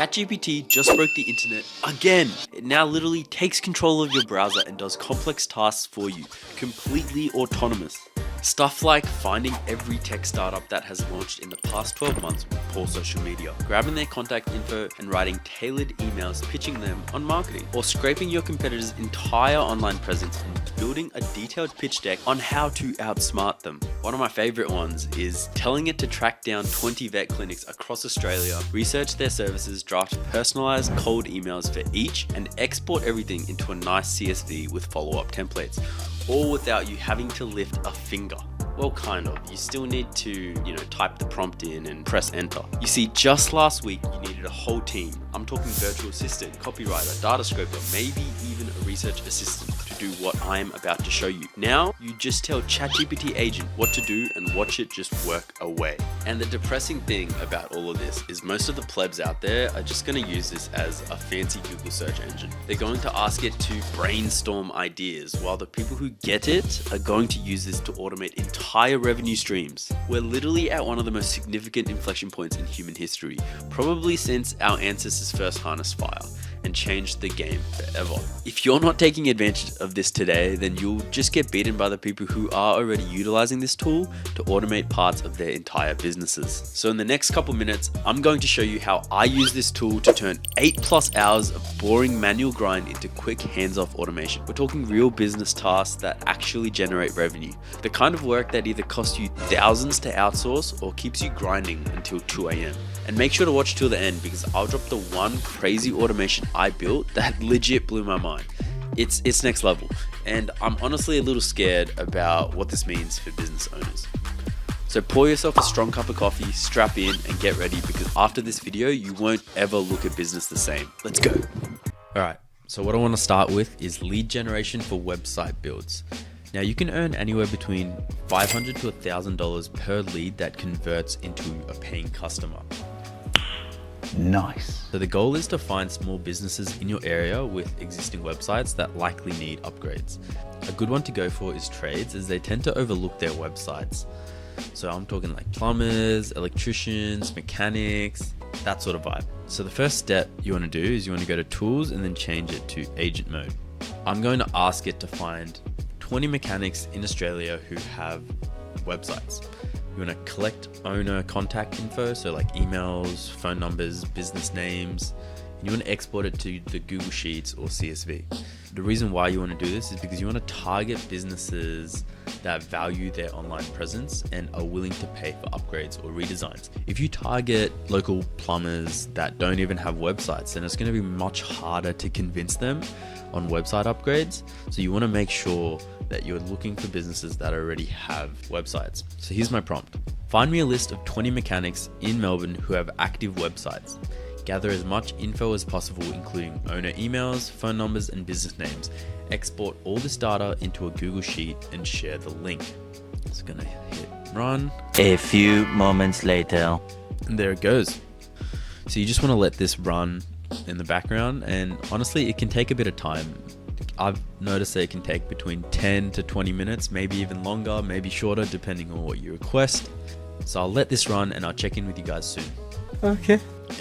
ChatGPT just broke the internet again. It now literally takes control of your browser and does complex tasks for you, completely autonomous. Stuff like finding every tech startup that has launched in the past 12 months with poor social media, grabbing their contact info and writing tailored emails pitching them on marketing, or scraping your competitor's entire online presence and building a detailed pitch deck on how to outsmart them. One of my favorite ones is telling it to track down 20 vet clinics across Australia, research their services, draft personalized cold emails for each, and export everything into a nice CSV with follow-up templates, all without you having to lift a finger. Well, kind of. You still need to, type the prompt in and press enter. You see, just last week, you needed a whole team. I'm talking virtual assistant, copywriter, data scraper, maybe even a research assistant to do what I'm about to show you. Now, you just tell ChatGPT agent what to do and watch it just work away. And the depressing thing about all of this is most of the plebs out there are just going to use this as a fancy Google search engine. They're going to ask it to brainstorm ideas, while the people who get it are going to use this to automate entire revenue streams. We're literally at one of the most significant inflection points in human history, probably since our ancestors first harnessed fire and changed the game forever. If you're not taking advantage of this today, then you'll just get beaten by the people who are already utilizing this tool to automate parts of their entire businesses. So in the next couple minutes, I'm going to show you how I use this tool to turn 8+ hours of boring manual grind into quick hands-off automation. We're talking real business tasks that actually generate revenue. The kind of work that either costs you thousands to outsource or keeps you grinding until 2 a.m. And make sure to watch till the end, because I'll drop the one crazy automation I built that legit blew my mind. It's next level, and I'm honestly a little scared about what this means for business owners. So pour yourself a strong cup of coffee, strap in, and get ready, because after this video, you won't ever look at business the same. Let's go. All right, so what I want to start with is lead generation for website builds. Now you can earn anywhere between $500 to $1,000 per lead that converts into a paying customer. Nice. So the goal is to find small businesses in your area with existing websites that likely need upgrades. A good one to go for is trades, as they tend to overlook their websites. So I'm talking like plumbers, electricians, mechanics, that sort of vibe. So the first step you want to do is you want to go to tools and then change it to agent mode. I'm going to ask it to find 20 mechanics in Australia who have websites. You want to collect owner contact info, so like emails, phone numbers, business names, and you want to export it to the Google Sheets or CSV. The reason why you want to do this is because you want to target businesses that value their online presence and are willing to pay for upgrades or redesigns. If you target local plumbers that don't even have websites, then it's going to be much harder to convince them on website upgrades. So you want to make sure that you're looking for businesses that already have websites. So here's my prompt. Find me a list of 20 mechanics in Melbourne who have active websites. Gather as much info as possible, including owner emails, phone numbers, and business names. Export all this data into a Google Sheet and share the link. It's gonna hit run. A few moments later. And there it goes. So you just want to let this run in the background, and honestly, it can take a bit of time. I've noticed that it can take between 10 to 20 minutes, maybe even longer, maybe shorter, depending on what you request. So I'll let this run and I'll check in with you guys soon. Okay.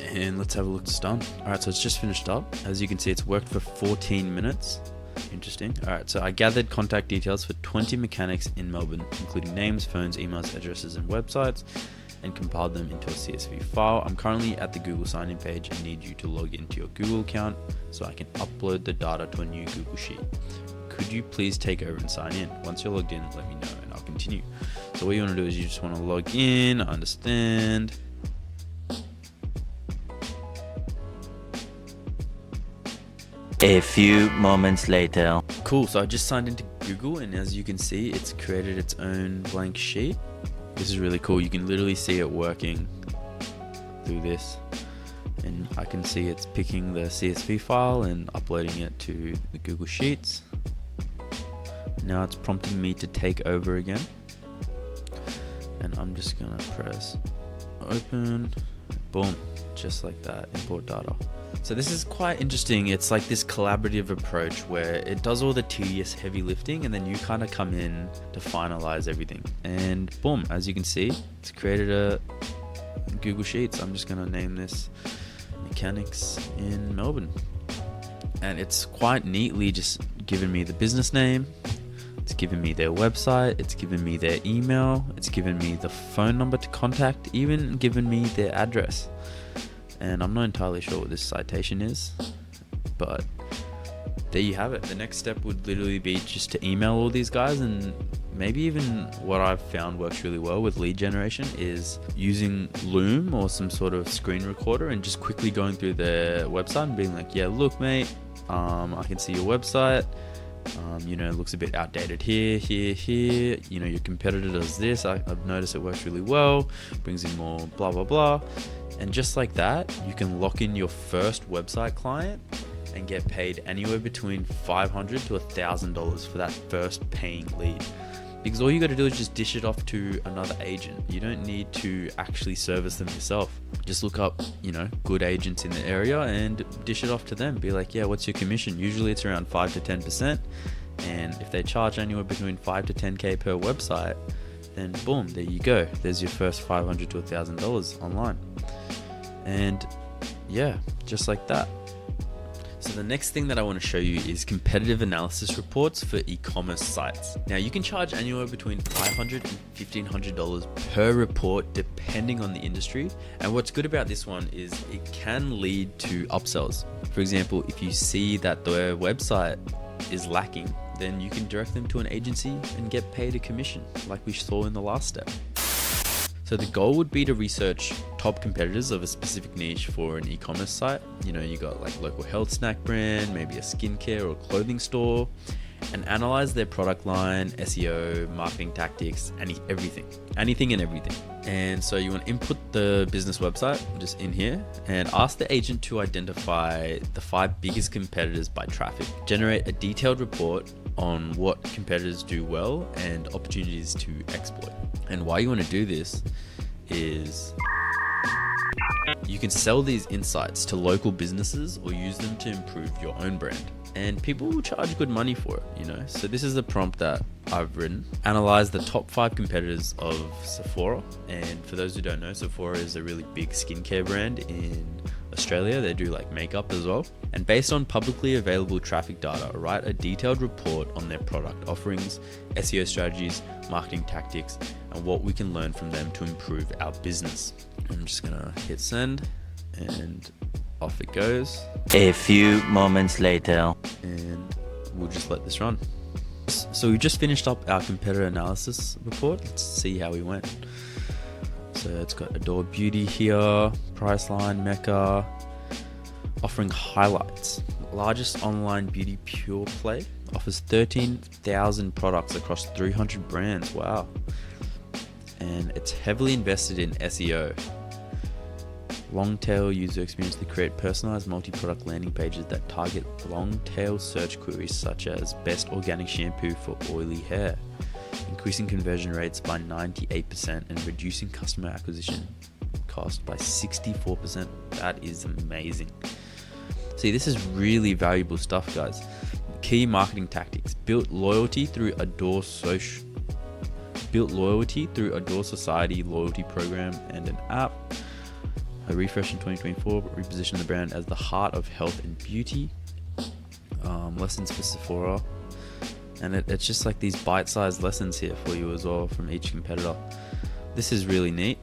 And let's have a look. It's done. All right, so it's just finished up. As you can see, it's worked for 14 minutes. Interesting. All right, so I gathered contact details for 20 mechanics in Melbourne, including names, phones, emails, addresses, and websites, and compiled them into a CSV file. I'm currently at the Google sign-in page and need you to log into your Google account so I can upload the data to a new Google Sheet. Could you please take over and sign in? Once you're logged in, let me know and I'll continue. So what you want to do is you just want to log in, understand. A few moments later. Cool, so I just signed into Google, and as you can see, it's created its own blank sheet. This is really cool. You can literally see it working through this, and I can see it's picking the CSV file and uploading it to the Google Sheets. Now it's prompting me to take over again, and I'm just gonna press open. Boom, just like that. Import data. So this is quite interesting. It's like this collaborative approach where it does all the tedious heavy lifting, and then you kind of come in to finalize everything. And boom, as you can see, it's created a Google Sheets. I'm just going to name this Mechanics in Melbourne. And it's quite neatly just given me the business name, it's given me their website, it's given me their email, it's given me the phone number to contact, even given me their address. And I'm not entirely sure what this citation is, but there you have it. The next step would literally be just to email all these guys, and maybe even what I've found works really well with lead generation is using Loom or some sort of screen recorder and just quickly going through their website and being like, yeah, look, mate, I can see your website. It looks a bit outdated here. Your competitor does this. I've noticed it works really well, brings in more blah, blah, blah. And just like that, you can lock in your first website client and get paid anywhere between $500 to $1,000 for that first paying lead. Because all you got to do is just dish it off to another agent. You don't need to actually service them yourself. Just look up, good agents in the area and dish it off to them. Be like, yeah, what's your commission? Usually it's around 5 to 10%. And if they charge anywhere between 5 to 10K per website, then boom, there you go. There's your first $500 to $1,000 online. And yeah, just like that. So the next thing that I want to show you is competitive analysis reports for e-commerce sites. Now you can charge anywhere between $500 and $1,500 per report depending on the industry. And what's good about this one is it can lead to upsells. For example, if you see that their website is lacking, then you can direct them to an agency and get paid a commission like we saw in the last step. So the goal would be to research top competitors of a specific niche for an e-commerce site. You got like local health snack brand, maybe a skincare or clothing store, and analyze their product line, SEO, marketing tactics, anything and everything. And so you want to input the business website just in here and ask the agent to identify the 5 biggest competitors by traffic. Generate a detailed report on what competitors do well and opportunities to exploit. And why you want to do this is you can sell these insights to local businesses or use them to improve your own brand. And people will charge good money for it, So this is the prompt that I've written. Analyze the top 5 competitors of Sephora. And for those who don't know, Sephora is a really big skincare brand in Australia. They do like makeup as well. And based on publicly available traffic data, write a detailed report on their product offerings, SEO strategies, marketing tactics, and what we can learn from them to improve our business. I'm just gonna hit send and off it goes. A few moments later. And we'll just let this run. So we just finished up our competitor analysis report. Let's see how we went. So it's got Adore Beauty here, Priceline, Mecca, offering highlights. Largest online beauty pure play, offers 13,000 products across 300 brands. Wow. And it's heavily invested in SEO. Long tail user experience to create personalized multi-product landing pages that target long tail search queries such as best organic shampoo for oily hair, increasing conversion rates by 98% and reducing customer acquisition cost by 64%. That is amazing. See, this is really valuable stuff, guys. Key marketing tactics: built loyalty through Adore Society loyalty program and an app. A refresh in 2024, but reposition the brand as the heart of health and beauty. Lessons for Sephora. And it's just like these bite-sized lessons here for you as well from each competitor. This is really neat.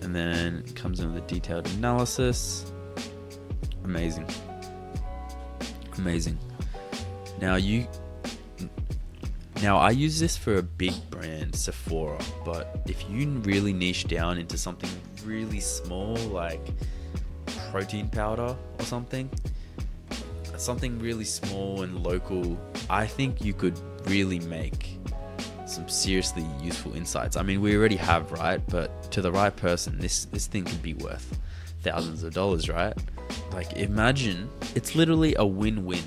And then it comes in with a detailed analysis. Amazing. Now I use this for a big brand, Sephora, but if you really niche down into something really small like protein powder or something really small and local, I think you could really make some seriously useful insights. I mean, we already have, right? But to the right person, this thing could be worth thousands of dollars, right? Like, imagine, it's literally a win-win.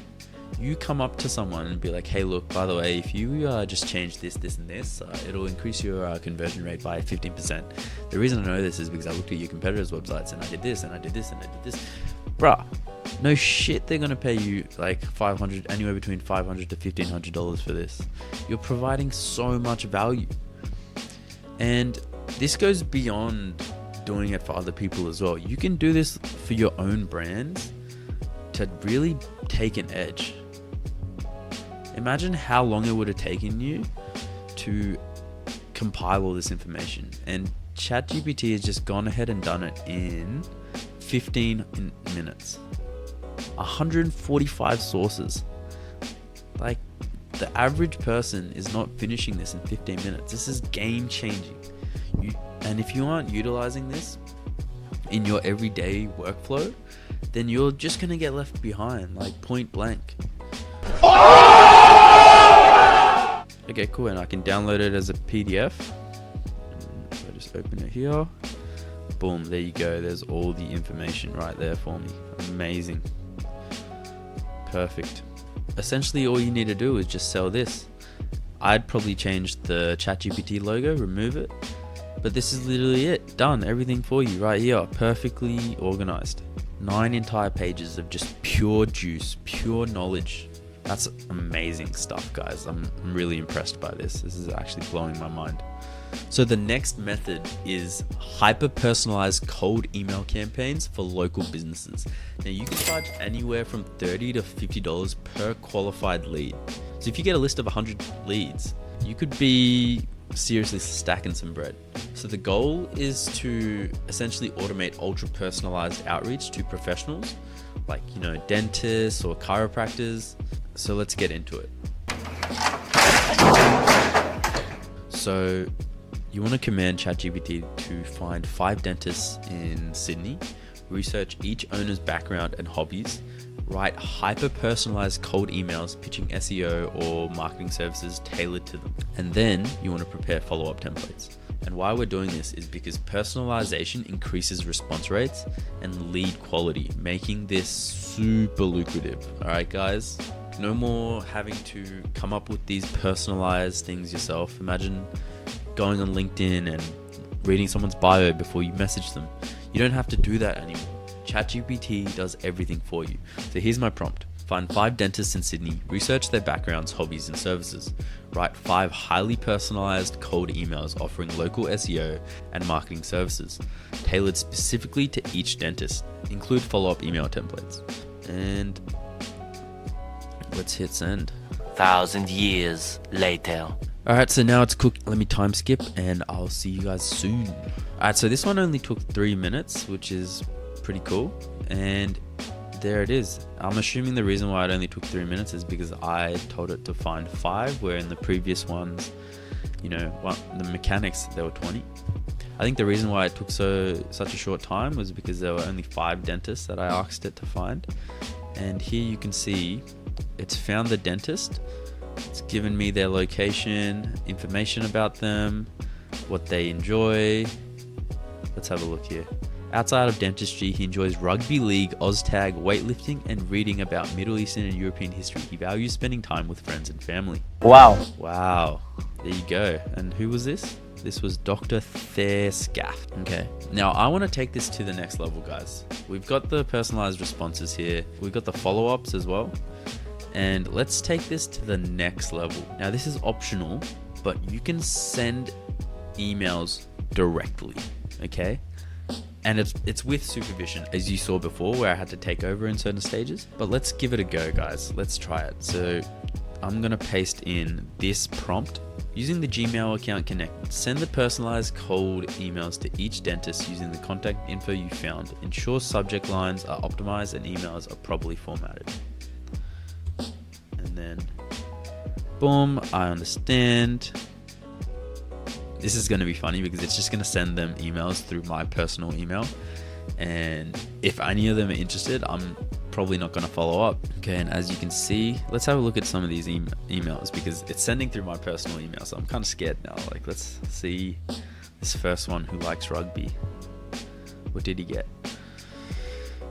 You come up to someone and be like, hey, look, by the way, if you just change this, and this, it'll increase your conversion rate by 15%. The reason I know this is because I looked at your competitors' websites and I did this, and I did this, and I did this. Bruh, no shit, they're going to pay you like $500, anywhere between $500 to $1,500 for this. You're providing so much value. And this goes beyond doing it for other people as well. You can do this for your own brands to really take an edge. Imagine how long it would have taken you to compile all this information, and ChatGPT has just gone ahead and done it in 15 minutes. 145 sources. Like, the average person is not finishing this in 15 minutes. This is game changing. And if you aren't utilizing this in your everyday workflow, then you're just going to get left behind, like point blank. Okay, cool. And I can download it as a PDF. So I just open it here. Boom, there you go. There's all the information right there for me. Amazing. Perfect. Essentially, all you need to do is just sell this. I'd probably change the ChatGPT logo, remove it. But this is literally it. Done. Everything for you right here. Perfectly organized. 9 entire pages of just pure juice, pure knowledge. That's amazing stuff, guys. I'm really impressed by this. This is actually blowing my mind. So the next method is hyper-personalized cold email campaigns for local businesses. Now you can charge anywhere from $30 to $50 per qualified lead. So if you get a list of 100 leads, you could be seriously stacking some bread. So the goal is to essentially automate ultra-personalized outreach to professionals, like, dentists or chiropractors. So let's get into it. So you want to command ChatGPT to find 5 dentists in Sydney, research each owner's background and hobbies, write hyper-personalized cold emails pitching SEO or marketing services tailored to them. And then you want to prepare follow-up templates. And why we're doing this is because personalization increases response rates and lead quality, making this super lucrative. All right, guys? No more having to come up with these personalized things yourself. Imagine going on LinkedIn and reading someone's bio before you message them. You don't have to do that anymore. ChatGPT does everything for you. So here's my prompt. Find 5 dentists in Sydney, research their backgrounds, hobbies, and services. Write 5 highly personalized cold emails offering local SEO and marketing services, tailored specifically to each dentist. Include follow-up email templates. And let's hit send. 1,000 years later. Alright, so now it's cooked. Let me time skip and I'll see you guys soon. Alright, so this one only took 3 minutes, which is pretty cool. And there it is. I'm assuming the reason why it only took 3 minutes is because I told it to find 5, where in the previous ones, the mechanics, there were 20. I think the reason why it took such a short time was because there were only 5 dentists that I asked it to find. And here you can see it's found the dentist. It's given me their location, information about them, what they enjoy. Let's have a look here. Outside of dentistry, he enjoys rugby league, OzTag, weightlifting, and reading about Middle Eastern and European history. He values spending time with friends and family. Wow. There you go. And who was this? This was Dr. Thairskaft. Okay. Now, I want to take this to the next level, guys. We've got the personalized responses here. We've got the follow-ups as well. And let's take this to the next level. Now, this is optional, but you can send emails directly, okay? And it's with supervision, as you saw before, where I had to take over in certain stages. But let's give it a go, guys. Let's try it. So I'm going to paste in this prompt. Using the Gmail account connected, send the personalized cold emails to each dentist using the contact info you found. Ensure subject lines are optimized and emails are properly formatted. And then, boom, I understand. This is going to be funny because it's just going to send them emails through my personal email. And if any of them are interested, I'm probably not going to follow up. Okay, and as you can see, let's have a look at some of these emails because it's sending through my personal email. So I'm kind of scared now. Like, let's see this first one, who likes rugby. What did he get?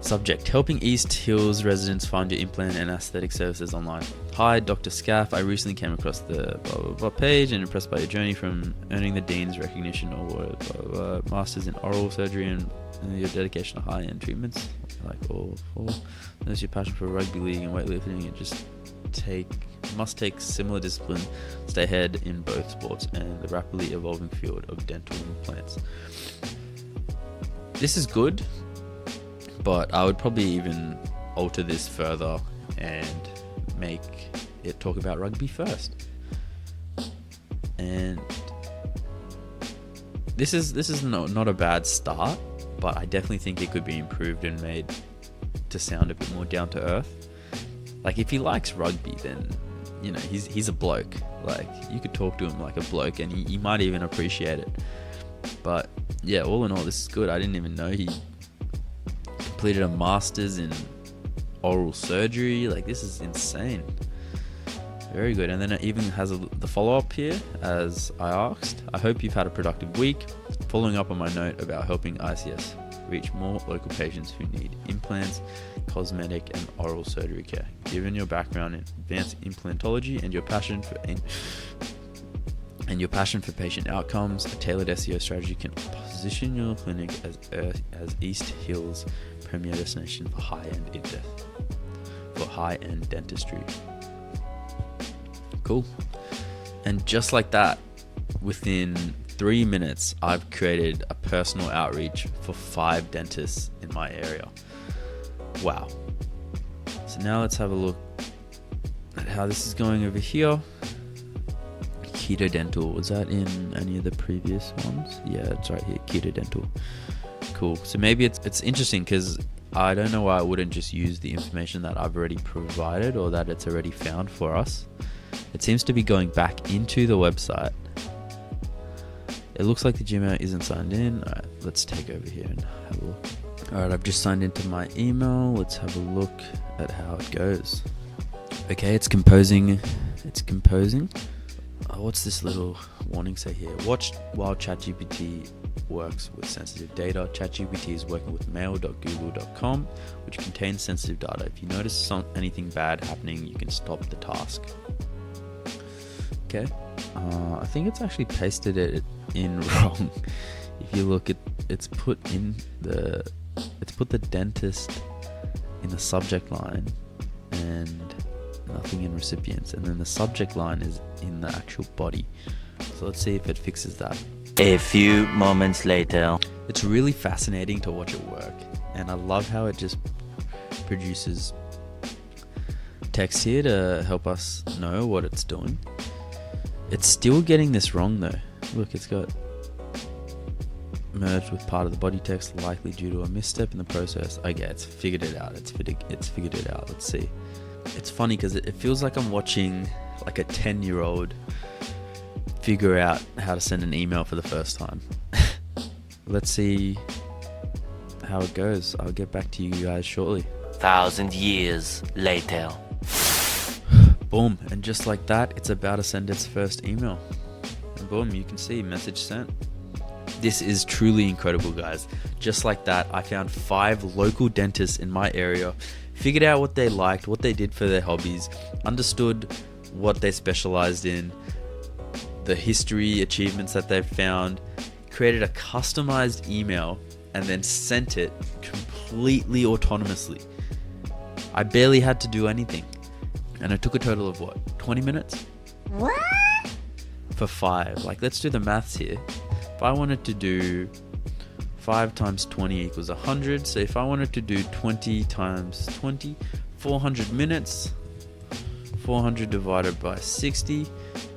Subject: helping East Hills residents find your implant and aesthetic services online. Hi, Dr. Scaff. I recently came across the blah, blah, blah page and impressed by your journey from earning the Dean's Recognition Award, blah, blah, blah, Masters in Oral Surgery, and your dedication to high-end treatments. Like all four. There's your passion for rugby league and weightlifting. You must take similar discipline, stay ahead in both sports and the rapidly evolving field of dental implants. this is good, but I would probably even alter this further and make it talk about rugby first. And this is not a bad start, but I definitely think it could be improved and made to sound a bit more down to earth. Like, if he likes rugby, then, you know, he's a bloke. Like, you could talk to him like a bloke and he might even appreciate it. But yeah, all in all, this is good. I didn't even know he completed a master's in oral surgery. Like, this is insane. Very good. And then it even has the follow-up here, as I asked. I hope you've had a productive week. Following up on my note about helping ICS reach more local patients who need implants, cosmetic and oral surgery care. Given your background in advanced implantology and your passion for patient outcomes, a tailored SEO strategy can position your clinic as East Hills' premier destination for high-end dentistry. Cool. And just like that, within 3 minutes, I've created a personal outreach for 5 dentists in my area. Wow. So now let's have a look at how this is going over here. Keto Dental, was that in any of the previous ones? Yeah, it's right here, Keto Dental. Cool. So maybe it's interesting because I don't know why I wouldn't just use the information that I've already provided or that it's already found for us. It seems to be going back into the website. It looks like the Gmail isn't signed in. Alright, let's take over here and have a look. Alright, I've just signed into my email. Let's have a look at how it goes. Okay, it's composing. What's this little warning say here? Watch while ChatGPT works with sensitive data. ChatGPT is working with mail.google.com, which contains sensitive data. If you notice anything bad happening, you can stop the task. Okay, I think it's actually pasted it in wrong. If you look at, it's put the dentist in the subject line and nothing in recipients, and then the subject line is in the actual body. So let's see if it fixes that. A few moments later. It's really fascinating to watch it work, and I love how it just produces text here to help us know what it's doing. It's still getting this wrong though. Look, it's got merged with part of the body text, likely due to a misstep in the process. Okay, it's figured it out. It's figured it out. Let's see. It's funny because it feels like I'm watching like a 10-year-old figure out how to send an email for the first time. Let's see how it goes. I'll get back to you guys shortly. 1,000 years later. Boom, and just like that, it's about to send its first email. And boom, you can see message sent. This is truly incredible, guys. Just like that, I found 5 local dentists in my area, figured out what they liked, what they did for their hobbies, understood what they specialized in, the history, achievements that they've found, created a customized email, and then sent it completely autonomously. I barely had to do anything. And it took a total of what? 20 minutes? What? For 5. Like, let's do the maths here. If I wanted to do 5 times 20 equals 100. So if I wanted to do 20 times 20, 400 minutes. 400 divided by 60. It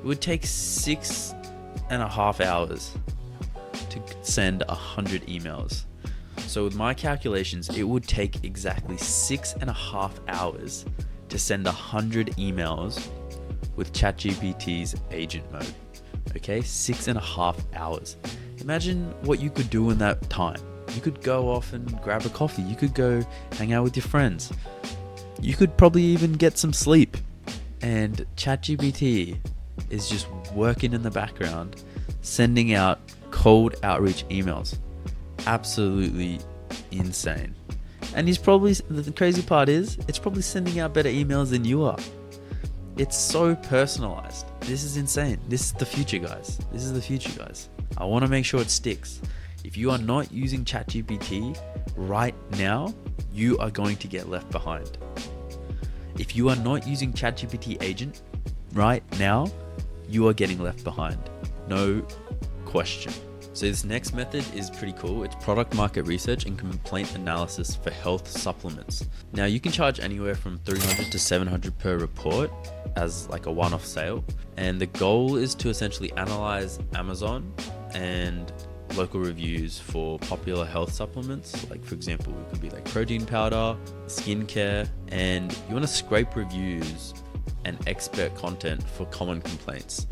would take 6.5 hours to send 100 emails. So with my calculations, it would take exactly 6.5 hours to send 100 emails with ChatGPT's agent mode. Okay, 6.5 hours. Imagine what you could do in that time. You could go off and grab a coffee. You could go hang out with your friends. You could probably even get some sleep. And ChatGPT is just working in the background, sending out cold outreach emails. Absolutely insane. And the crazy part is, it's probably sending out better emails than you are. It's so personalized. This is insane. This is the future, guys. This is the future, guys. I want to make sure it sticks. If you are not using ChatGPT right now, you are going to get left behind. If you are not using ChatGPT agent right now, you are getting left behind. No question. So this next method is pretty cool. It's product market research and complaint analysis for health supplements. Now you can charge anywhere from $300 to $700 per report as like a one-off sale. And the goal is to essentially analyze Amazon and local reviews for popular health supplements. Like for example, it could be like protein powder, skincare, and you want to scrape reviews and expert content for common complaints.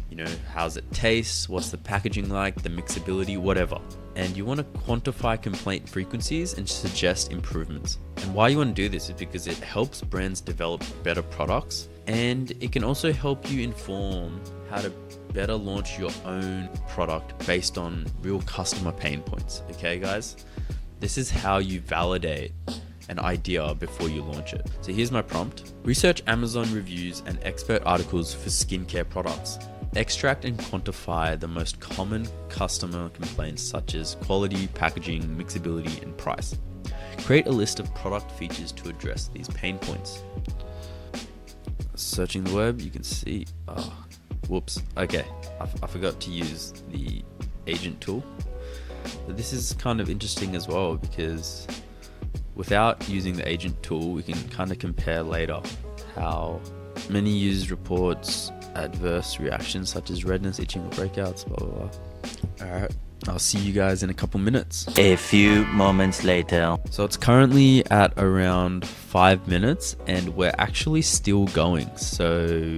You know, how's it taste? What's the packaging like? The mixability, whatever. And you want to quantify complaint frequencies and suggest improvements. And why you want to do this is because it helps brands develop better products, and it can also help you inform how to better launch your own product based on real customer pain points. Okay, guys? This is how you validate an idea before you launch it. So here's my prompt. Research Amazon reviews and expert articles for skincare products. Extract and quantify the most common customer complaints such as quality, packaging, mixability, and price. Create a list of product features to address these pain points. Searching the web, you can see, whoops, okay, I forgot to use the agent tool. But this is kind of interesting as well, because without using the agent tool, we can kind of compare later how many used reports, adverse reactions such as redness, itching, or breakouts, blah, blah, blah. Alright, I'll see you guys in a couple minutes. A few moments later. So it's currently at around 5 minutes and we're actually still going. So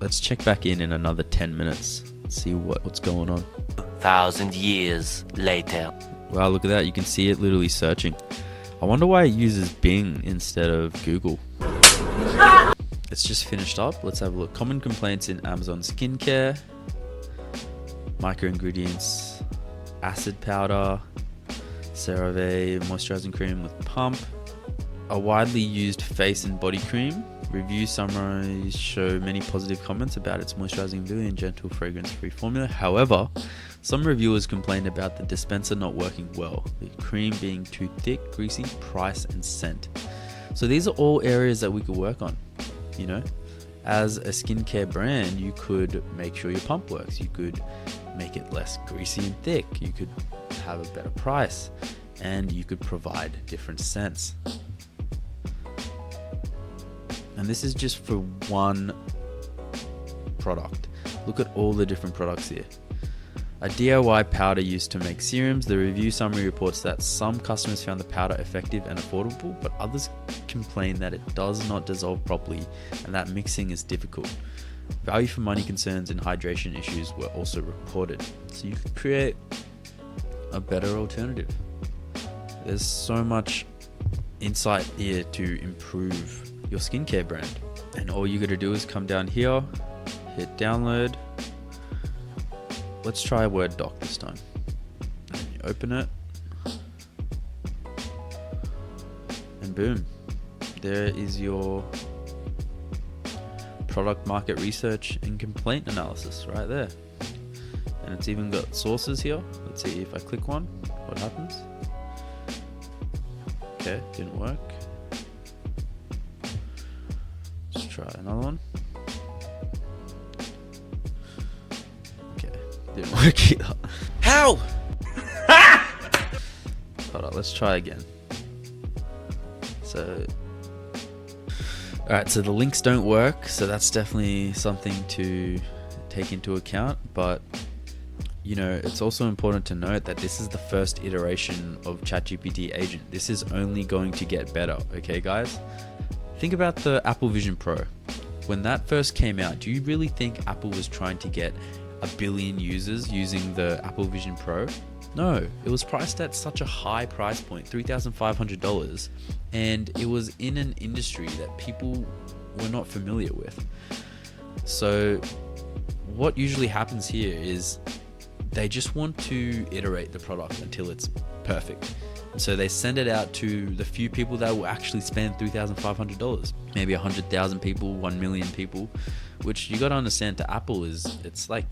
let's check back in another 10 minutes. See what's going on. 1,000 years later. Wow, look at that. You can see it literally searching. I wonder why it uses Bing instead of Google. It's just finished up. Let's have a look. Common complaints in Amazon skincare, micro ingredients, acid powder, CeraVe moisturizing cream with pump, a widely used face and body cream. Review summaries show many positive comments about its moisturizing ability and gentle fragrance-free formula. However, some reviewers complained about the dispenser not working well, the cream being too thick, greasy, price, and scent. So these are all areas that we could work on. You know, as a skincare brand, you could make sure your pump works. You could make it less greasy and thick. You could have a better price, and you could provide different scents. And this is just for one product. Look at all the different products here. A DIY powder used to make serums. The review summary reports that some customers found the powder effective and affordable, but others complain that it does not dissolve properly and that mixing is difficult. Value for money concerns and hydration issues were also reported. So you could create a better alternative. There's so much insight here to improve your skincare brand. And all you gotta do is come down here, hit download. Let's try Word doc this time. And you open it. And boom. There is your product market research and complaint analysis right there. And it's even got sources here. Let's see if I click one, what happens. Okay, didn't work. Let's try another one. Didn't work either. How? Hold on, let's try again. So, alright, so the links don't work, so that's definitely something to take into account. But, you know, it's also important to note that this is the first iteration of ChatGPT agent. This is only going to get better, okay, guys? Think about the Apple Vision Pro. When that first came out, do you really think Apple was trying to get 1 billion users using the Apple Vision Pro? No, it was priced at such a high price point, $3,500, and it was in an industry that people were not familiar with. So what usually happens here is they just want to iterate the product until it's perfect. So they send it out to the few people that will actually spend $3,500, maybe 100,000 people, 1 million people, which you got to understand to Apple it's like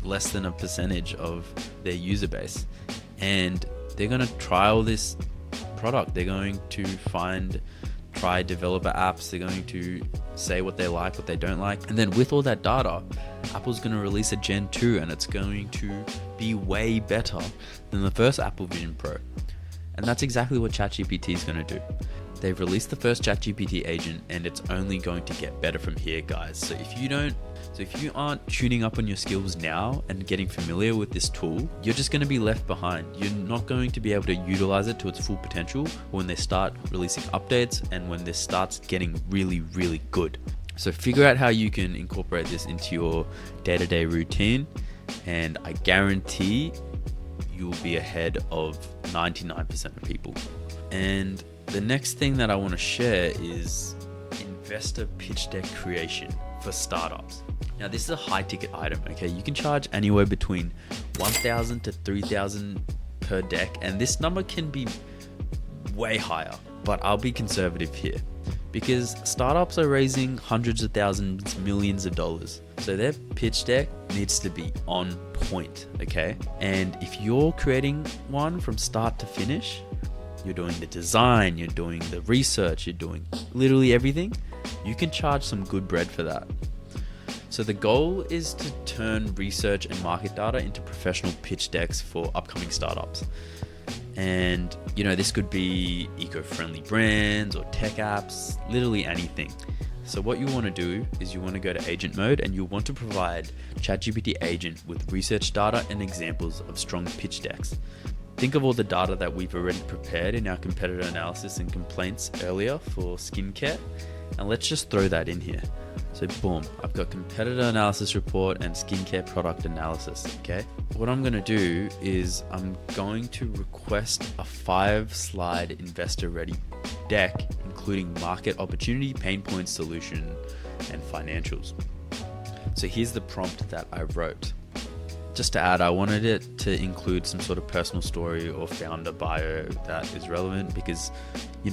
less than a percentage of their user base. And they're going to trial this product. They're going to find try developer apps. They're going to say what they like, what they don't like. And then with all that data, Apple's going to release a Gen 2 and it's going to be way better than the first Apple Vision Pro. And that's exactly what ChatGPT is going to do. They've released the first ChatGPT agent and it's only going to get better from here, guys. So if you aren't tuning up on your skills now and getting familiar with this tool, you're just going to be left behind. You're not going to be able to utilize it to its full potential when they start releasing updates and when this starts getting really, really good. So figure out how you can incorporate this into your day-to-day routine, and I guarantee you'll be ahead of 99% of people. And the next thing that I want to share is investor pitch deck creation for startups. Now, this is a high ticket item, okay? You can charge anywhere between $1,000 to $3,000 per deck, and this number can be way higher, but I'll be conservative here because startups are raising hundreds of thousands, millions of dollars. So their pitch deck needs to be on point, okay? And if you're creating one from start to finish, you're doing the design, you're doing the research, you're doing literally everything, you can charge some good bread for that. So the goal is to turn research and market data into professional pitch decks for upcoming startups. And, this could be eco-friendly brands or tech apps, literally anything. So what you want to do is you want to go to agent mode and you want to provide ChatGPT agent with research data and examples of strong pitch decks. Think of all the data that we've already prepared in our competitor analysis and complaints earlier for skincare, and let's just throw that in here. So boom, I've got competitor analysis report and skincare product analysis, okay? What I'm gonna do is I'm going to request a 5-slide investor ready deck, including market opportunity, pain points, solution, and financials. So here's the prompt that I wrote. Just to add, I wanted it to include some sort of personal story or founder bio that is relevant because,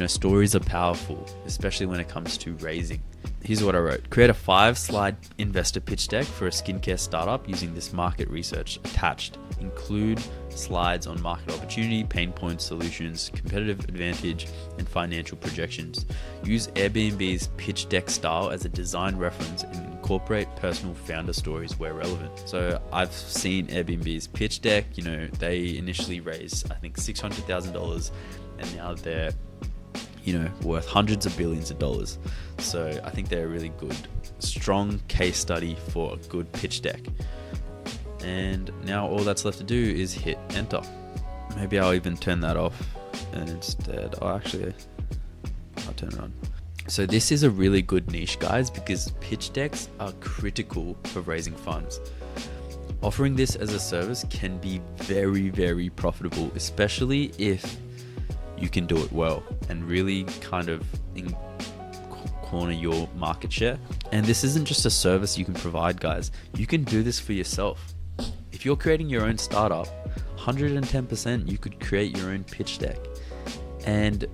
stories are powerful, especially when it comes to raising. Here's what I wrote. Create a 5-slide investor pitch deck for a skincare startup using this market research attached. Include slides on market opportunity, pain points, solutions, competitive advantage, and financial projections. Use Airbnb's pitch deck style as a design reference and incorporate personal founder stories where relevant. So I've seen Airbnb's pitch deck. They initially raised, I think, $600,000 and now they're worth hundreds of billions of dollars. So I think they're a really good, strong case study for a good pitch deck. And now all that's left to do is hit enter. Maybe I'll even turn that off and instead, I'll turn it on. So this is a really good niche, guys, because pitch decks are critical for raising funds. Offering this as a service can be very, very profitable, especially if you can do it well and really kind of corner your market share. And this isn't just a service you can provide, guys. You can do this for yourself. If you're creating your own startup, 110% you could create your own pitch deck. And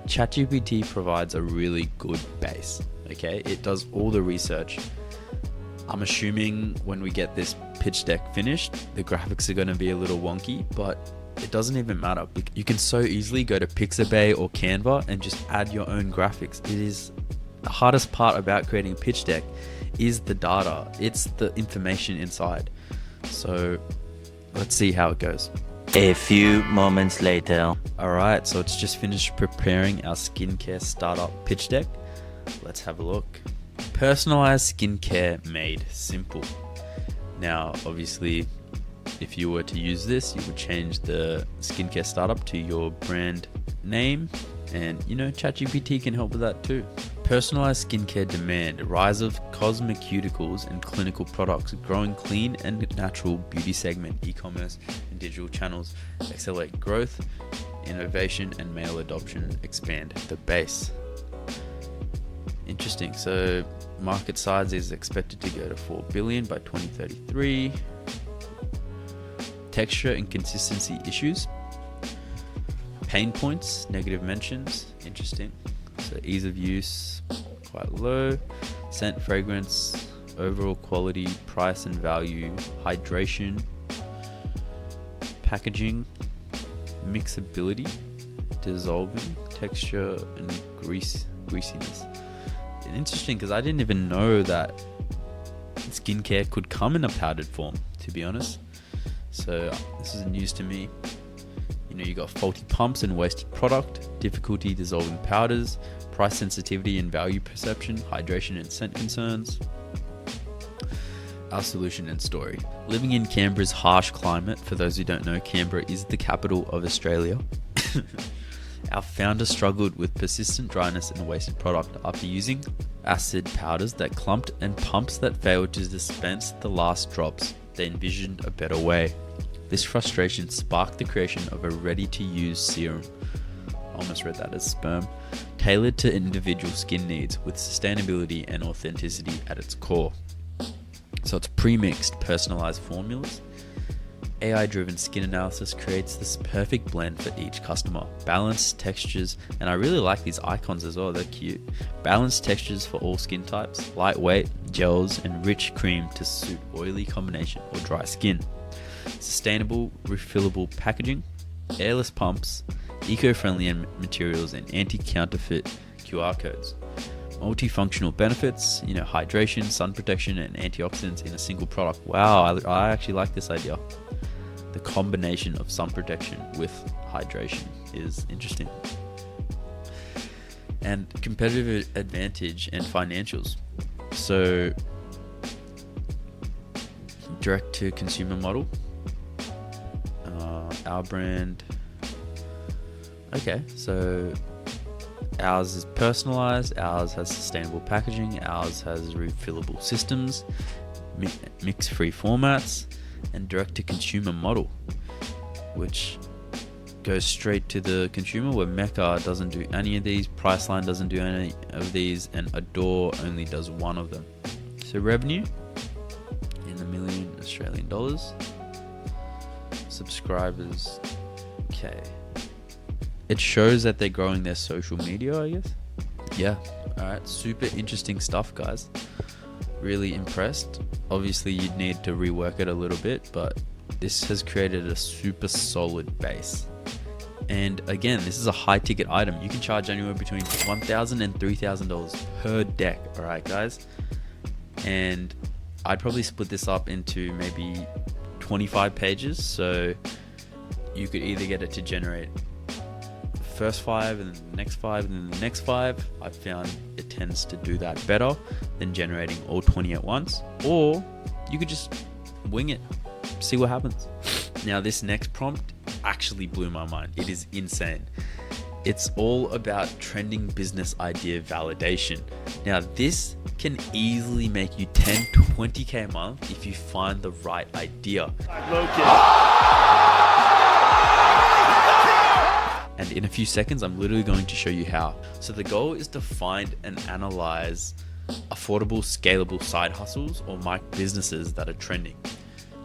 ChatGPT provides a really good base, okay? It does all the research. I'm assuming when we get this pitch deck finished, the graphics are going to be a little wonky, but it doesn't even matter. You can so easily go to Pixabay or Canva and just add your own graphics. It is the hardest part about creating a pitch deck is the data. It's the information inside. So let's see how it goes. A few moments later. All right, so it's just finished preparing our skincare startup pitch deck. Let's have a look. Personalized skincare made simple. Now, obviously, if you were to use this, you would change the skincare startup to your brand name, and ChatGPT can help with that too. Personalized skincare demand, rise of cosmeceuticals and clinical products, growing clean and natural beauty segment, e-commerce and digital channels, accelerate growth, innovation and male adoption, expand the base. Interesting. So market size is expected to go to 4 billion by 2033. Texture and consistency issues. Pain points, negative mentions. Interesting. So ease of use, quite low. Scent, fragrance, overall quality, price and value, hydration, packaging, mixability, dissolving, texture and greasiness. Interesting, because I didn't even know that skincare could come in a powdered form, to be honest. So this is news to me. You know, you got faulty pumps and wasted product, difficulty dissolving powders, price sensitivity and value perception, hydration and scent concerns. Our solution and story. Living in Canberra's harsh climate, for those who don't know, Canberra is the capital of Australia. Our founder struggled with persistent dryness and wasted product after using acid powders that clumped and pumps that failed to dispense the last drops. They envisioned a better way. This frustration sparked the creation of a ready-to-use serum. I almost read that as sperm. Tailored to individual skin needs with sustainability and authenticity at its core. So it's pre-mixed, personalized formulas. AI-driven skin analysis creates this perfect blend for each customer. Balanced textures, and I really like these icons as well, they're cute. Balanced textures for all skin types, lightweight, gels, and rich cream to suit oily combination or dry skin. Sustainable, refillable packaging, airless pumps, eco-friendly materials, and anti-counterfeit QR codes. Multifunctional benefits, you know, hydration, sun protection, and antioxidants in a single product. Wow, I actually like this idea. The combination of sun protection with hydration is interesting. And competitive advantage and financials. So, direct to consumer model. Our brand. Okay, so ours is personalized, ours has sustainable packaging, ours has refillable systems, mix-free formats, and direct-to-consumer model, which goes straight to the consumer, where Mecca doesn't do any of these, Priceline doesn't do any of these, and Adore only does one of them. So revenue in $1 million Australian dollars. Subscribers, okay. It shows that they're growing their social media, I guess. Yeah, alright, super interesting stuff, guys. Really impressed. Obviously, you'd need to rework it a little bit, but this has created a super solid base. And again, this is a high ticket item. You can charge anywhere between $1,000 and $3,000 per deck, alright, guys? And I'd probably split this up into maybe 25 pages, so you could either get it to generate first 5 and then the next 5 and then the next 5. I found it tends to do that better than generating all 20 at once, or you could just wing it, see what happens. Now this next prompt actually blew my mind. It is insane. It's all about trending business idea validation. Now this can easily make you 10, 20k a month if you find the right idea. And in a few seconds, I'm literally going to show you how. So the goal is to find and analyze affordable, scalable side hustles or micro businesses that are trending.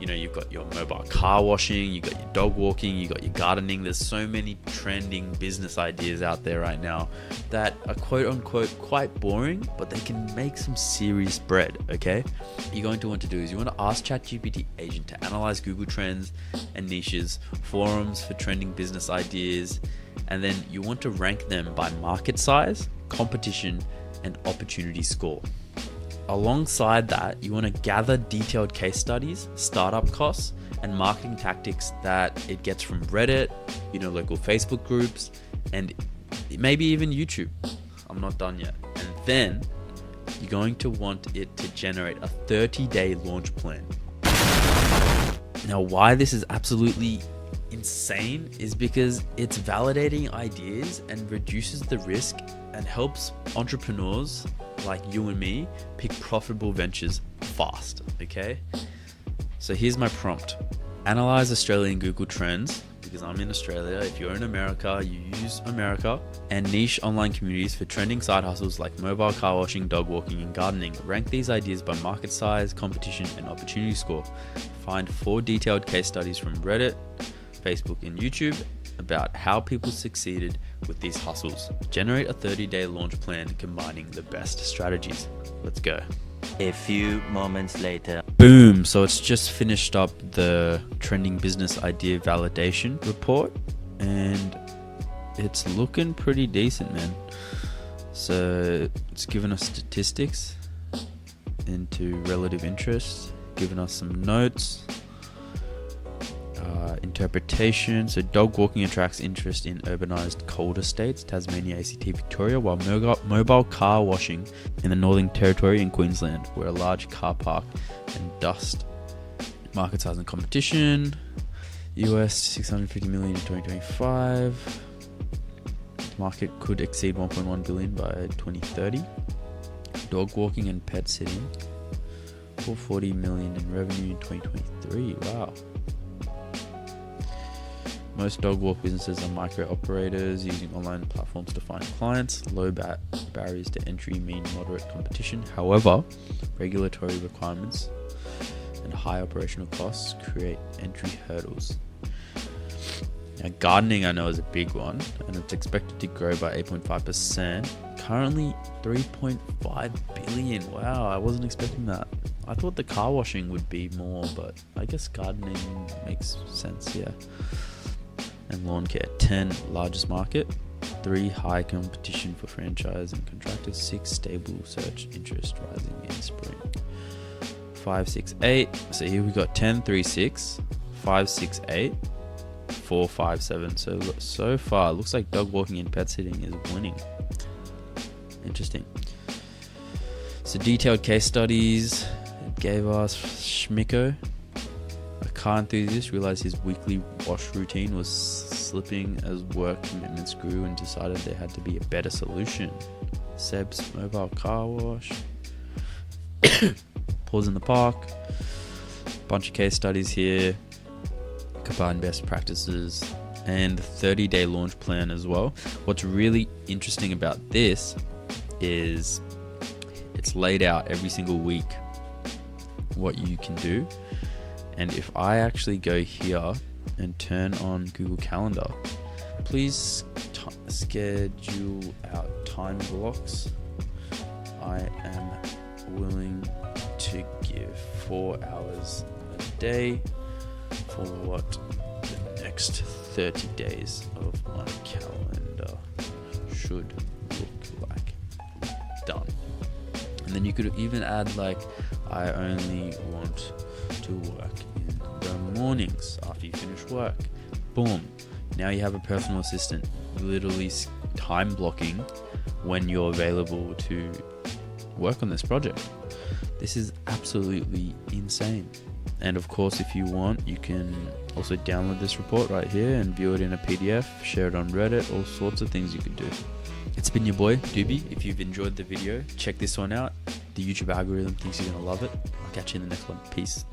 You know, you've got your mobile car washing, you've got your dog walking, you've got your gardening. There's so many trending business ideas out there right now that are quote unquote quite boring, but they can make some serious bread, okay? What you're going to want to do is you want to ask ChatGPT agent to analyze Google Trends and niches, forums for trending business ideas, and then you want to rank them by market size, competition, and opportunity score. Alongside that, you want to gather detailed case studies, startup costs, and marketing tactics that it gets from Reddit, you know, local Facebook groups, and maybe even YouTube. I'm not done yet. And then you're going to want it to generate a 30-day launch plan. Now, why this is absolutely insane is because it's validating ideas and reduces the risk and helps entrepreneurs like you and me pick profitable ventures fast, okay? So here's my prompt. Analyze Australian Google Trends, because I'm in Australia. If you're in America, you use America, and niche online communities for trending side hustles like mobile car washing, dog walking, and gardening. Rank these ideas by market size, competition, and opportunity score. Find 4 detailed case studies from Reddit, Facebook, and YouTube about how people succeeded with these hustles. Generate a 30-day launch plan combining the best strategies. Let's go. A few moments later. Boom. So it's just finished up the trending business idea validation report, and it's looking pretty decent, man. So it's given us statistics into relative interest, given us some notes, interpretation. So dog walking attracts interest in urbanized cold estates, Tasmania, ACT, Victoria, while mobile car washing in the Northern Territory and Queensland, where a large car park and dust. Market size and competition, US 650 million in 2025. Market could exceed 1.1 billion by 2030. Dog walking and pet sitting, 440 million in revenue in 2023. Wow. Most dog walk businesses are micro operators using online platforms to find clients. Low barriers to entry mean moderate competition. However, regulatory requirements and high operational costs create entry hurdles. Now, gardening I know is a big one, and it's expected to grow by 8.5%. Currently 3.5 billion. Wow, I wasn't expecting that. I thought the car washing would be more, but I guess gardening makes sense, yeah. And lawn care, 10 largest market, 3 high competition for franchise and contractors, 6 stable search interest rising in spring. 5, 6, 8. So here we got 10, 3, 6, 5, 6, 8, 4, 5, 7. So far, it looks like dog walking and pet sitting is winning. Interesting. So detailed case studies. It gave us Schmicko, a car enthusiast, realized his weekly wash routine was slipping as work commitments grew and decided there had to be a better solution. Seb's mobile car wash. Pause in the park. Bunch of case studies here. Combine best practices and 30-day launch plan as well. What's really interesting about this is it's laid out every single week what you can do. And if I actually go here and turn on Google Calendar, please schedule out time blocks. I am willing to give 4 hours a day for what the next 30 days of my calendar should look like. Done. And then you could even add like, I only want to work in the mornings after you finish work. Boom. Now you have a personal assistant literally time blocking when you're available to work on this project. This is absolutely insane. And of course, if you want, you can also download this report right here and view it in a PDF, share it on Reddit, all sorts of things you could do. It's been your boy, Doobie. If you've enjoyed the video, check this one out. The YouTube algorithm thinks you're going to love it. I'll catch you in the next one. Peace.